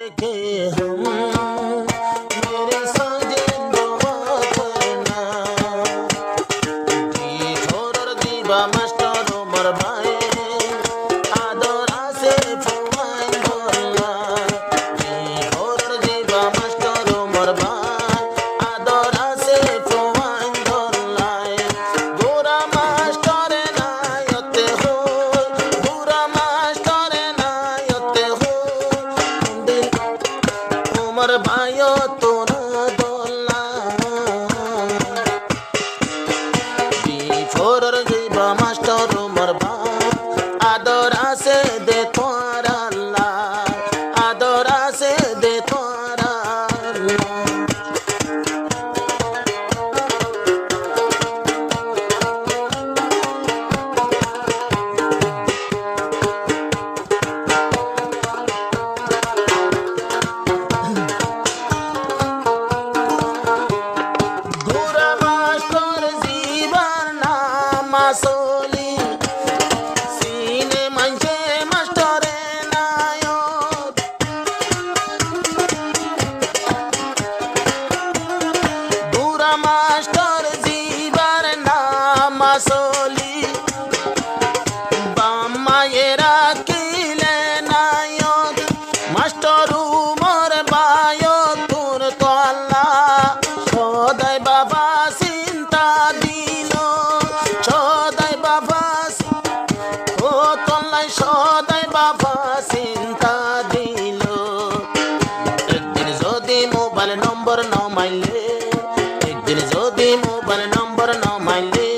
के हम मेरे साजे दुआ करना दी छोड़र दीवा मास्टर उमर भाई आदरा से फुवाइन बोला दी छोड़र दीवा मास्टर उमर भाई आदरा से फुवाइन बोला गोरा मास्टर नायते हो गोरा मास्टर नायते हो उमर भाइयों तोरा दोला बिफोर जीवा मास्टर उमर भाई आदरा से दे तोरा ला आदरा से दे तोरा ला गोरा मास्टर जीवन नाम सोली सीने मंचे मास्टर नायक गोरा मास्टर जीवन नाम सोली बामायेरा किले नायक मास्टर उमर बायो तुर तोला সদাই বাবা চিন্তা দিল সদাই বাবা ও তল্লাই সদাই বাবা চিন্তা দিল একদিন যদি মোবাইল নম্বর ন মাইলে একদিন যদি মোবাইল নম্বর ন মাইলে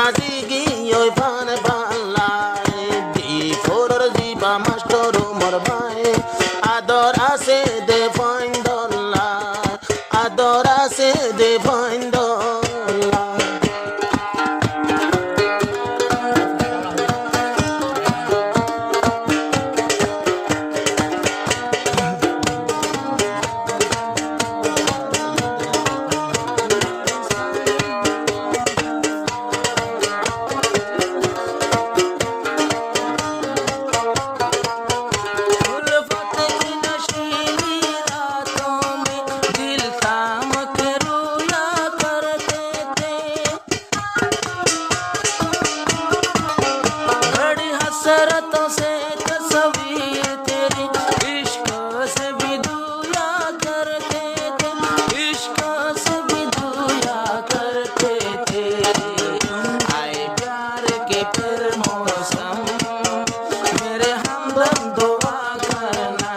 আজি গিয়ে ফান বাংলায় বিফোর জীবা মাস্টার উমর ভাই আদর আছে দে ফাইন ডলার adora se de vandola उल्फत की नशीली रातों में दिल थाम के रोया करते थे बड़ी हसरतों से तस्वीर तेरी इश्क से भी दूया करते थे इश्क से भी दूया करते थे आए प्यार के फिर मौसम मेरे हमदम दुआ करना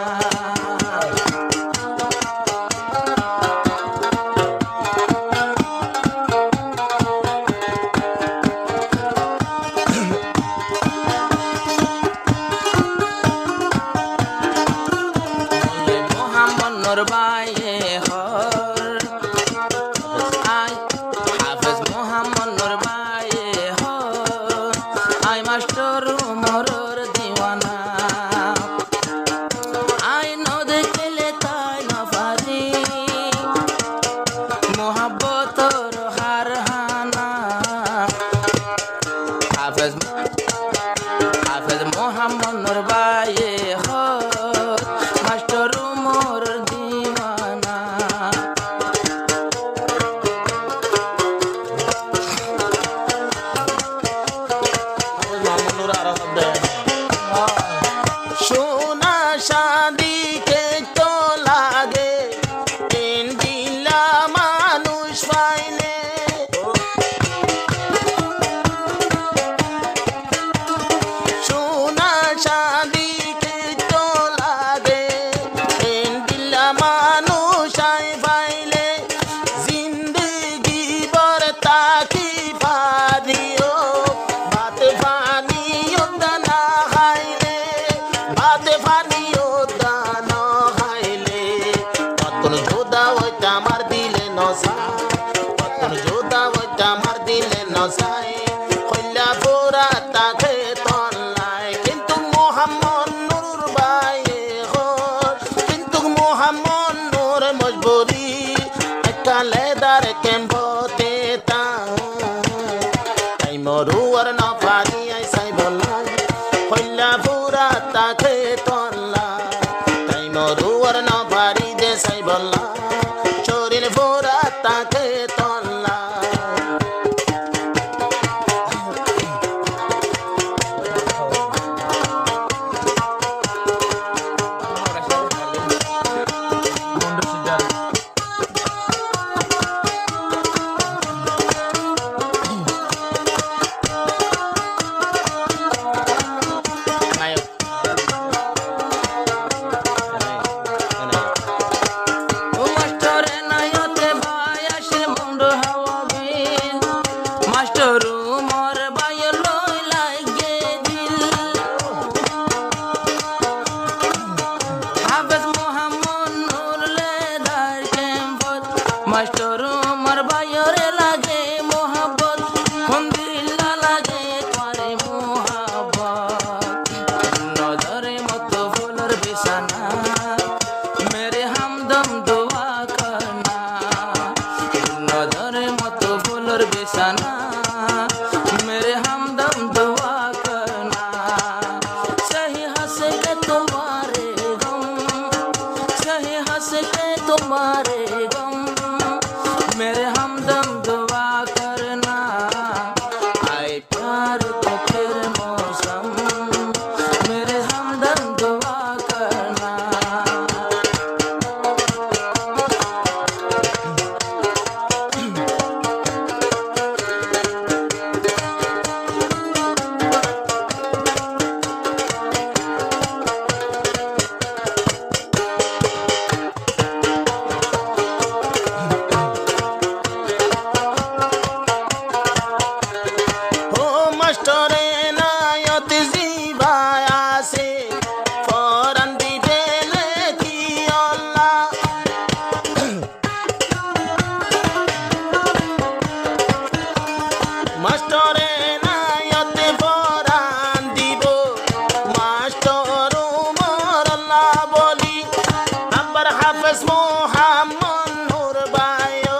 मोहम्मद नूर बाये हर आय हाफिज मोहम्मद नूर बाये हर आय मास्टर उमरर दीवाना आय नद केले ताय नफारी मोहब्बतर हार हाना हाफिज मोहम्मद नूर बाये हर मास्टर उमर दीवाना সোনা শাদি কে তো লাগে তিন দিলা মানুষ পাইলে সোনা শাদি কে তো লাগে তিন দিলা মানুষ আই পাইলে জিন্দগি বর তাকি পারিও বাত পানিও দানা খাইলে বাত পানিও দানা খাইলে কতন যোদা ওইটা মার দিলে নসা কতন যোদা ওইটা মার দিলে নসাই কইলা পুরা তাকে তল্লায় কিন্তু মোহাম্মদ নূর বাইয়ে হর কিন্তু মোহাম্মদ নূর মজবুরি একটা লেদার কেম্পতে তা তাই মরু আর না পারি আই সাই বলাই কইলা পুরা তাকে তল্লা তাই মরুয়ার না ভারি দেশাই বল্লা শরীর ভরা তাকে তল্লা মাস্টার আমার বাইরে লাগে মোহাব্বত খন্দিল্লা লাগে করে মোহাব্বত নজরে মতো ফুলের বিছানা মেরে হামদম দোয়া করনা নজরে মতো ফুলের বিছানা मेरे हमदम दुआ करना सही हंस के तुम्हारे गम सही हंस के तुम्हारे गम मेरे हमदम दुआ करना आए प्यार तो फिर मौसम मेरे हमदम दुआ करना মাস্টরে নায়ত জিবায় আসে ফরান দিবে কি আল্লাহ মাস্টরে নায়ত ফরান দিব মাস্টর উমর আল্লাহ বলি আবার হাফেজ মোহাম্মদ নূর বায়ো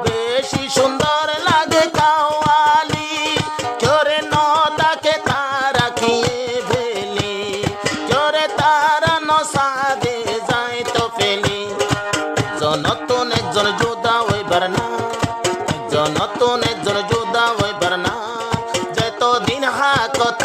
বেশি সুন্দর লাগে কাওয়ালি জোরে নদাকে তারা খেয়ে ফেলি জোরে তারা নসাদে যায় তো ফেলি নতুন একজন যোদ্ধা হইবার না নতুন একজন যোদ্ধা হইবার না যতদিন হাকত